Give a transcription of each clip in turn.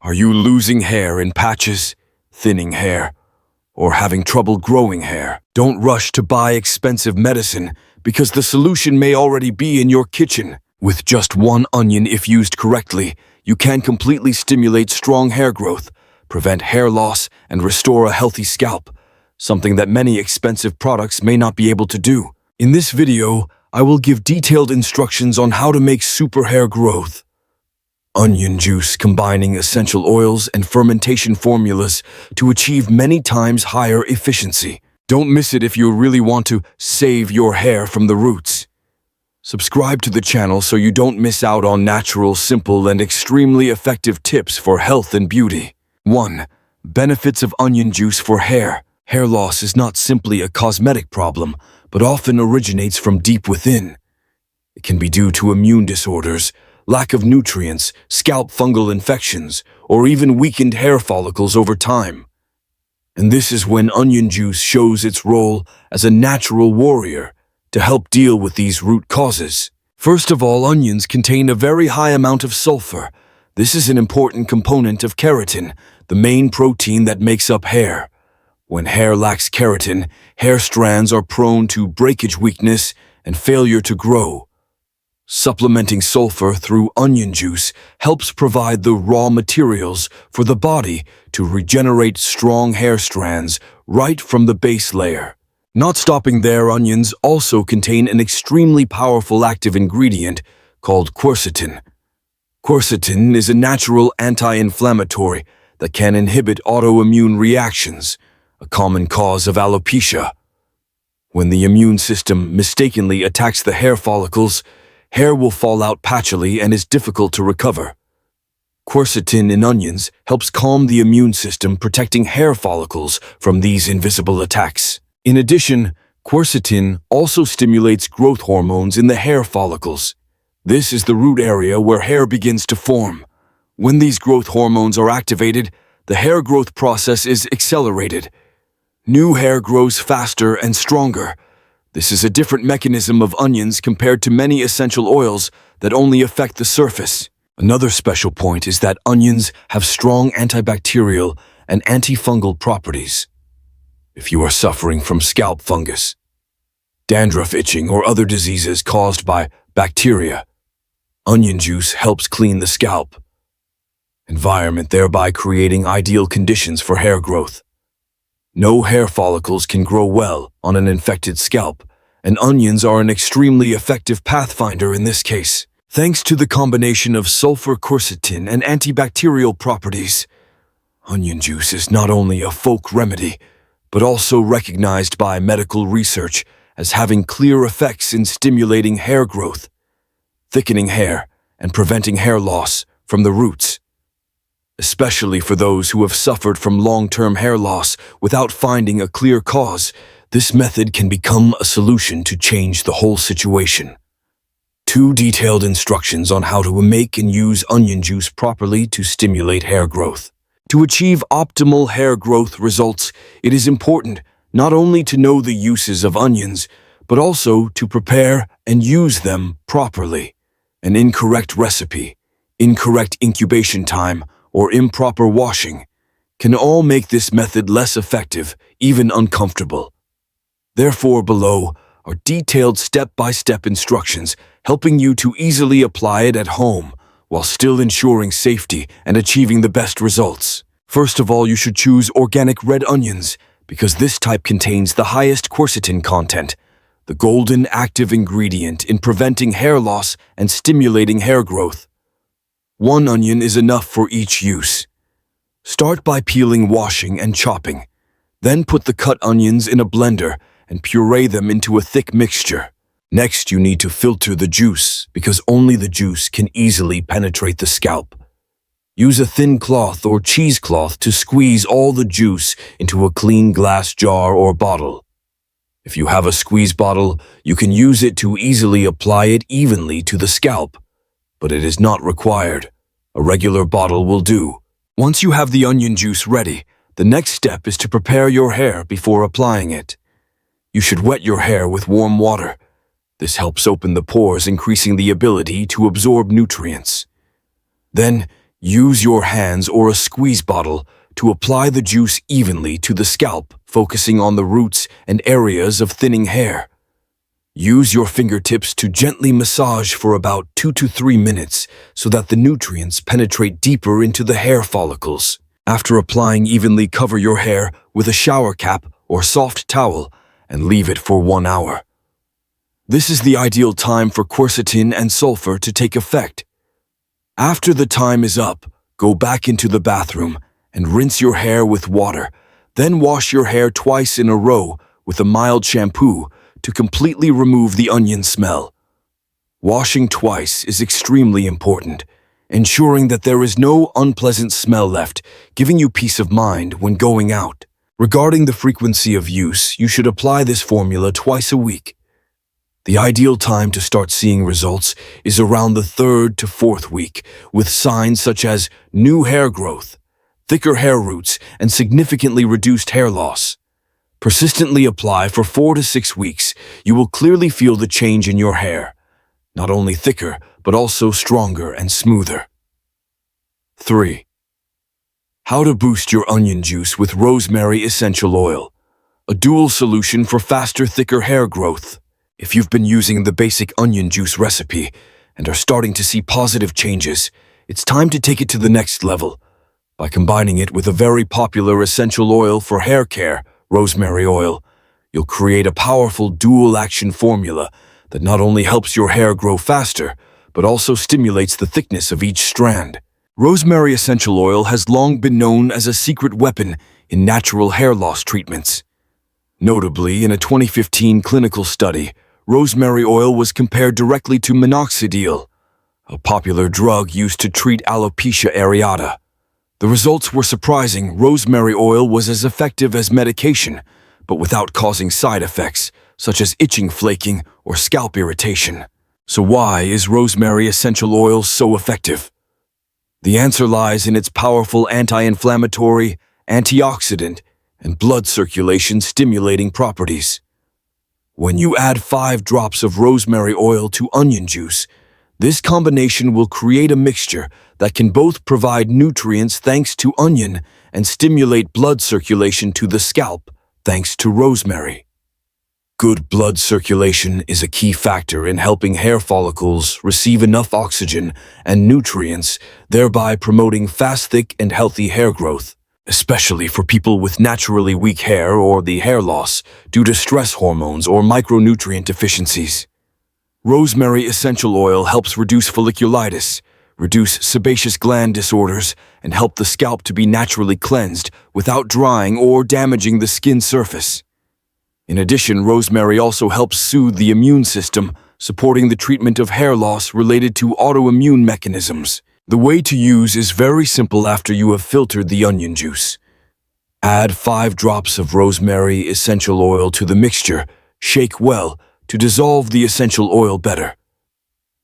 Are you losing hair in patches, thinning hair, or having trouble growing hair? Don't rush to buy expensive medicine because the solution may already be in your kitchen. With just one onion, if used correctly, you can completely stimulate strong hair growth, prevent hair loss, and restore a healthy scalp, something that many expensive products may not be able to do. In this video, I will give detailed instructions on how to make super hair growth. Onion juice, combining essential oils and fermentation formulas to achieve many times higher efficiency. Don't miss it if you really want to save your hair from the roots. Subscribe to the channel so you don't miss out on natural, simple, and extremely effective tips for health and beauty. 1. Benefits of onion juice for hair. Hair loss is not simply a cosmetic problem, but often originates from deep within. It can be due to immune disorders, lack of nutrients, scalp fungal infections, or even weakened hair follicles over time. And this is when onion juice shows its role as a natural warrior to help deal with these root causes. First of all, onions contain a very high amount of sulfur. This is an important component of keratin, the main protein that makes up hair. When hair lacks keratin, hair strands are prone to breakage weakness and failure to grow. Supplementing sulfur through onion juice helps provide the raw materials for the body to regenerate strong hair strands right from the base layer. Not stopping there, onions also contain an extremely powerful active ingredient called quercetin. Quercetin is a natural anti-inflammatory that can inhibit autoimmune reactions, a common cause of alopecia. When the immune system mistakenly attacks the hair follicles, hair will fall out patchily and is difficult to recover. Quercetin in onions helps calm the immune system, protecting hair follicles from these invisible attacks. In addition, quercetin also stimulates growth hormones in the hair follicles. This is the root area where hair begins to form. When these growth hormones are activated, the hair growth process is accelerated. New hair grows faster and stronger. This is a different mechanism of onions compared to many essential oils that only affect the surface. Another special point is that onions have strong antibacterial and antifungal properties. If you are suffering from scalp fungus, dandruff, itching, or other diseases caused by bacteria, onion juice helps clean the scalp environment, thereby creating ideal conditions for hair growth. No hair follicles can grow well on an infected scalp, and onions are an extremely effective pathfinder in this case. Thanks to the combination of sulfur, quercetin, and antibacterial properties, onion juice is not only a folk remedy, but also recognized by medical research as having clear effects in stimulating hair growth, thickening hair, and preventing hair loss from the roots. Especially for those who have suffered from long-term hair loss without finding a clear cause, this method can become a solution to change the whole situation. 2 detailed instructions on how to make and use onion juice properly to stimulate hair growth. To achieve optimal hair growth results, it is important not only to know the uses of onions, but also to prepare and use them properly. An incorrect recipe, incorrect incubation time, or improper washing can all make this method less effective, even uncomfortable. Therefore, below are detailed step-by-step instructions helping you to easily apply it at home while still ensuring safety and achieving the best results. First of all, you should choose organic red onions because this type contains the highest quercetin content, the golden active ingredient in preventing hair loss and stimulating hair growth. 1 onion is enough for each use. Start by peeling, washing, and chopping. Then put the cut onions in a blender and puree them into a thick mixture. Next, you need to filter the juice because only the juice can easily penetrate the scalp. Use a thin cloth or cheesecloth to squeeze all the juice into a clean glass jar or bottle. If you have a squeeze bottle, you can use it to easily apply it evenly to the scalp, but it is not required. A regular bottle will do. Once you have the onion juice ready, the next step is to prepare your hair before applying it. You should wet your hair with warm water. This helps open the pores, increasing the ability to absorb nutrients. Then, Use your hands or a squeeze bottle to apply the juice evenly to the scalp, focusing on the roots and areas of thinning hair. Use your fingertips to gently massage for about 2 to 3 minutes so that the nutrients penetrate deeper into the hair follicles. After applying, evenly cover your hair with a shower cap or soft towel and leave it for 1 hour. This is the ideal time for quercetin and sulfur to take effect. After the time is up, go back into the bathroom and rinse your hair with water. Then wash your hair twice in a row with a mild shampoo to completely remove the onion smell. Washing twice is extremely important, ensuring that there is no unpleasant smell left, giving you peace of mind when going out. Regarding the frequency of use, you should apply this formula twice a week. The ideal time to start seeing results is around the 3rd to 4th week, with signs such as new hair growth, thicker hair roots, and significantly reduced hair loss. Persistently apply for 4 to 6 weeks. You will clearly feel the change in your hair, not only thicker, but also stronger and smoother. 3. How to boost your onion juice with rosemary essential oil, a dual solution for faster, thicker hair growth. If you've been using the basic onion juice recipe and are starting to see positive changes, it's time to take it to the next level. By combining it with a very popular essential oil for hair care, rosemary oil, you'll create a powerful dual-action formula that not only helps your hair grow faster, but also stimulates the thickness of each strand. Rosemary essential oil has long been known as a secret weapon in natural hair loss treatments. Notably, in a 2015 clinical study, rosemary oil was compared directly to minoxidil, a popular drug used to treat alopecia areata. The results were surprising. Rosemary oil was as effective as medication, but without causing side effects, such as itching, flaking, or scalp irritation. So why is rosemary essential oil so effective? The answer lies in its powerful anti-inflammatory, antioxidant, and blood circulation stimulating properties. When you add 5 drops of rosemary oil to onion juice, this combination will create a mixture that can both provide nutrients thanks to onion and stimulate blood circulation to the scalp thanks to rosemary. Good blood circulation is a key factor in helping hair follicles receive enough oxygen and nutrients, thereby promoting fast, thick, and healthy hair growth, especially for people with naturally weak hair or the hair loss due to stress hormones or micronutrient deficiencies. Rosemary essential oil helps reduce folliculitis, reduce sebaceous gland disorders, and help the scalp to be naturally cleansed without drying or damaging the skin surface. In addition, rosemary also helps soothe the immune system, supporting the treatment of hair loss related to autoimmune mechanisms. The way to use is very simple. After you have filtered the onion juice, add 5 drops of rosemary essential oil to the mixture. Shake well to dissolve the essential oil better.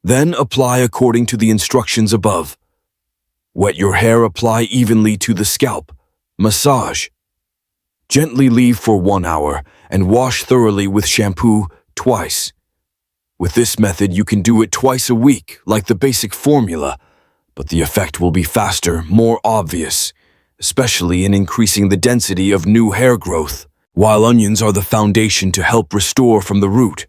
Then apply according to the instructions above. Wet your hair, apply evenly to the scalp. Massage. Gently leave for 1 hour and wash thoroughly with shampoo twice. With this method, you can do it twice a week, like the basic formula, but the effect will be faster, more obvious, especially in increasing the density of new hair growth. While onions are the foundation to help restore from the root,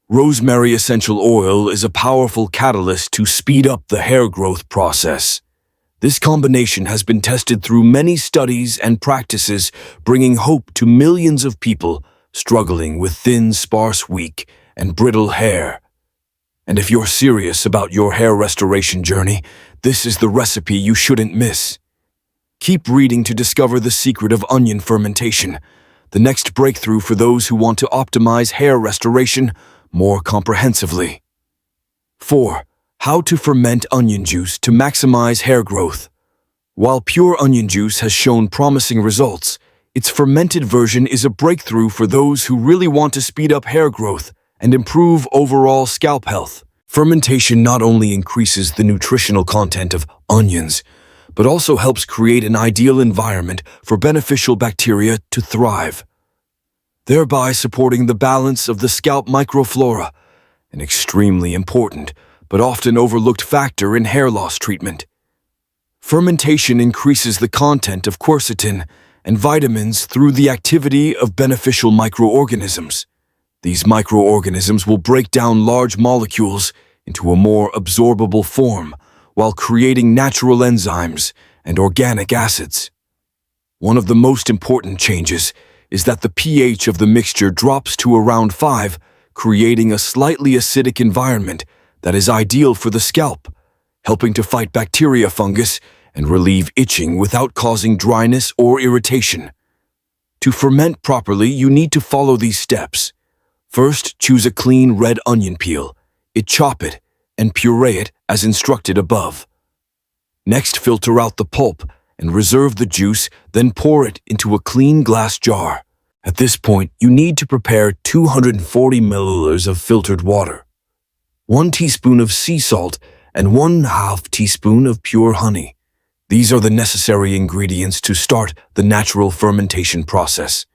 rosemary essential oil is a powerful catalyst to speed up the hair growth process. This combination has been tested through many studies and practices, bringing hope to millions of people struggling with thin, sparse, weak, and brittle hair. And if you're serious about your hair restoration journey, this is the recipe you shouldn't miss. Keep reading to discover the secret of onion fermentation, the next breakthrough for those who want to optimize hair restoration more comprehensively. 4. How to ferment onion juice to maximize hair growth. While pure onion juice has shown promising results, its fermented version is a breakthrough for those who really want to speed up hair growth and improve overall scalp health. Fermentation not only increases the nutritional content of onions, but also helps create an ideal environment for beneficial bacteria to thrive, thereby supporting the balance of the scalp microflora, an extremely important but often overlooked factor in hair loss treatment. Fermentation increases the content of quercetin and vitamins through the activity of beneficial microorganisms. These microorganisms will break down large molecules into a more absorbable form while creating natural enzymes and organic acids. One of the most important changes is that the pH of the mixture drops to around 5, creating a slightly acidic environment that is ideal for the scalp, helping to fight bacteria, fungus, and relieve itching without causing dryness or irritation. To ferment properly, you need to follow these steps. First, choose a clean red onion peel, chop it, and puree it as instructed above. Next, filter out the pulp and reserve the juice, then pour it into a clean glass jar. At this point, you need to prepare 240 milliliters of filtered water, 1 teaspoon of sea salt, and 1/2 teaspoon of pure honey. These are the necessary ingredients to start the natural fermentation process.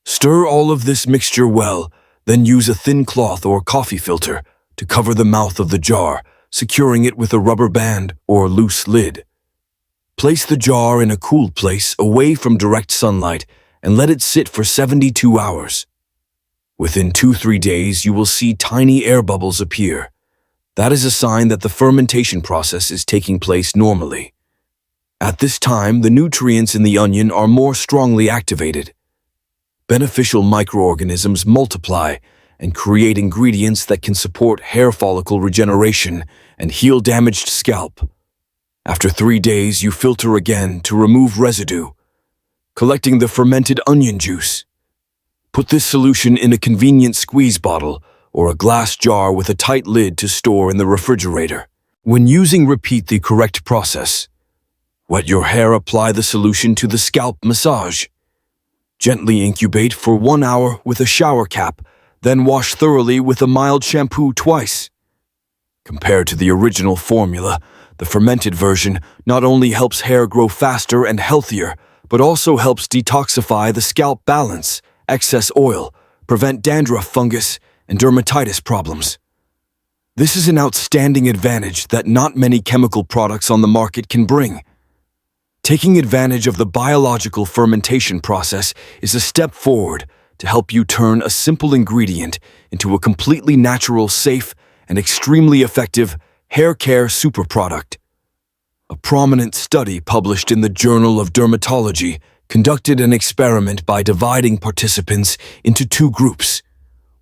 Stir all of this mixture well, then use a thin cloth or coffee filter to cover the mouth of the jar, securing it with a rubber band or loose lid. Place the jar in a cool place away from direct sunlight and let it sit for 72 hours. Within 2-3 days, you will see tiny air bubbles appear. That is a sign that the fermentation process is taking place normally. At this time, the nutrients in the onion are more strongly activated. Beneficial microorganisms multiply and create ingredients that can support hair follicle regeneration and heal damaged scalp. After 3 days, you filter again to remove residue, collecting the fermented onion juice. Put this solution in a convenient squeeze bottle or a glass jar with a tight lid to store in the refrigerator. When using, repeat the correct process. Wet your hair, apply the solution to the scalp, massage. Gently incubate for 1 hour with a shower cap, then wash thoroughly with a mild shampoo twice. Compared to the original formula, the fermented version not only helps hair grow faster and healthier, but also helps detoxify the scalp, balance excess oil, prevent dandruff, fungus, and dermatitis problems. This is an outstanding advantage that not many chemical products on the market can bring. Taking advantage of the biological fermentation process is a step forward to help you turn a simple ingredient into a completely natural, safe, and extremely effective hair care superproduct. A prominent study published in the Journal of Dermatology conducted an experiment by dividing participants into 2 groups.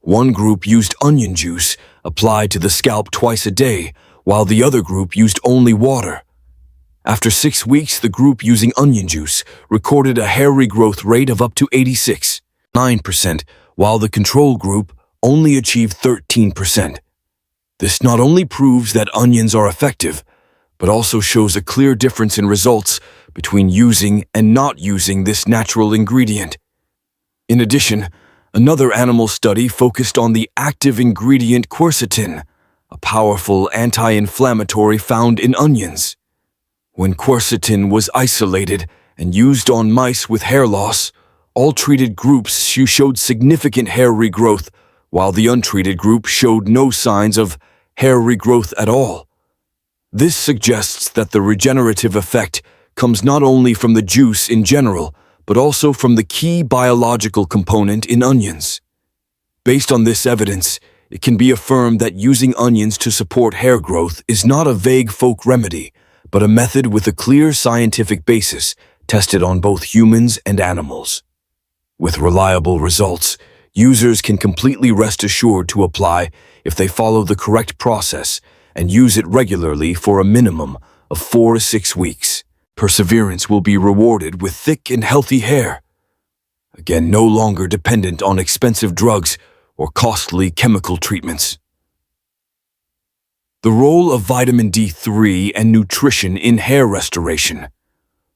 One group used onion juice applied to the scalp twice a day, while the other group used only water. After 6 weeks, the group using onion juice recorded a hair regrowth rate of up to 86.9%, while the control group only achieved 13%. This not only proves that onions are effective, but also shows a clear difference in results between using and not using this natural ingredient. In addition, another animal study focused on the active ingredient quercetin, a powerful anti-inflammatory found in onions. When quercetin was isolated and used on mice with hair loss, all treated groups showed significant hair regrowth, while the untreated group showed no signs of hair regrowth at all. This suggests that the regenerative effect comes not only from the juice in general, but also from the key biological component in onions. Based on this evidence, it can be affirmed that using onions to support hair growth is not a vague folk remedy, but a method with a clear scientific basis tested on both humans and animals. With reliable results, users can completely rest assured to apply if they follow the correct process and use it regularly for a minimum of 4 to 6 weeks. Perseverance will be rewarded with thick and healthy hair. Again, no longer dependent on expensive drugs or costly chemical treatments. The role of vitamin D3 and nutrition in hair restoration.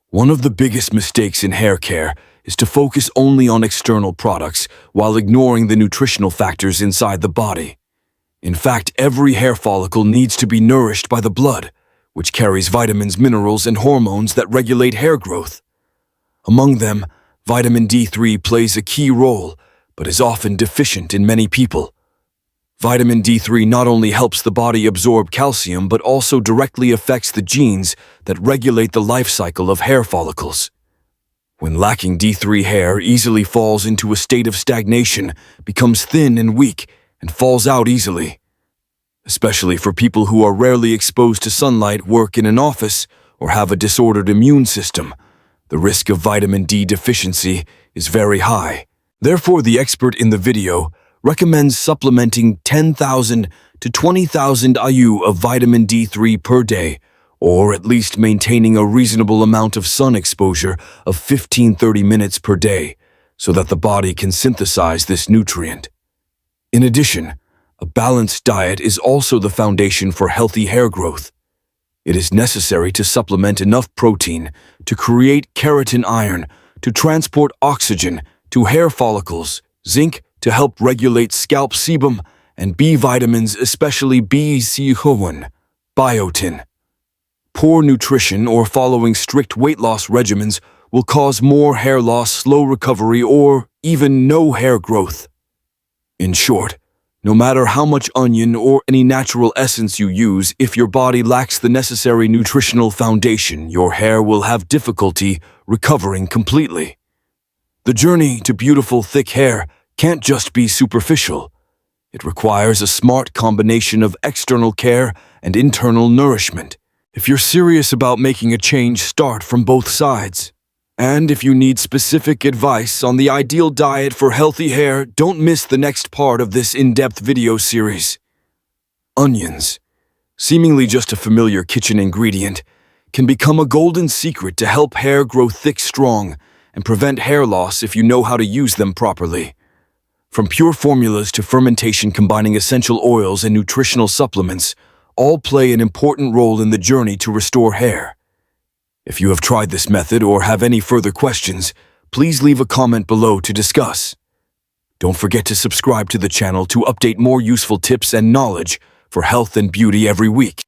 One of the biggest mistakes in hair care is to focus only on external products while ignoring the nutritional factors inside the body. In fact, every hair follicle needs to be nourished by the blood, which carries vitamins, minerals, and hormones that regulate hair growth. Among them, vitamin D3 plays a key role, but is often deficient in many people. Vitamin D3 not only helps the body absorb calcium but also directly affects the genes that regulate the life cycle of hair follicles. When lacking D3, hair easily falls into a state of stagnation, becomes thin and weak, and falls out easily. Especially for people who are rarely exposed to sunlight, work in an office, or have a disordered immune system, the risk of vitamin D deficiency is very high. Therefore, the expert in the video recommends supplementing 10,000 to 20,000 IU of vitamin D3 per day, or at least maintaining a reasonable amount of sun exposure of 15-30 minutes per day, so that the body can synthesize this nutrient. In addition, a balanced diet is also the foundation for healthy hair growth. It is necessary to supplement enough protein to create keratin iron, to transport oxygen to hair follicles, zinc to help regulate scalp sebum, and B vitamins, especially B-C1, biotin. Poor nutrition or following strict weight loss regimens will cause more hair loss, slow recovery, or even no hair growth. In short, no matter how much onion or any natural essence you use, if your body lacks the necessary nutritional foundation, your hair will have difficulty recovering completely. The journey to beautiful, thick hair can't just be superficial. It requires a smart combination of external care and internal nourishment. If you're serious about making a change, start from both sides. And if you need specific advice on the ideal diet for healthy hair, don't miss the next part of this in-depth video series. Onions, seemingly just a familiar kitchen ingredient, can become a golden secret to help hair grow thick, strong, and prevent hair loss if you know how to use them properly. From pure formulas to fermentation combining essential oils and nutritional supplements, all play an important role in the journey to restore hair. If you have tried this method or have any further questions, please leave a comment below to discuss. Don't forget to subscribe to the channel to update more useful tips and knowledge for health and beauty every week.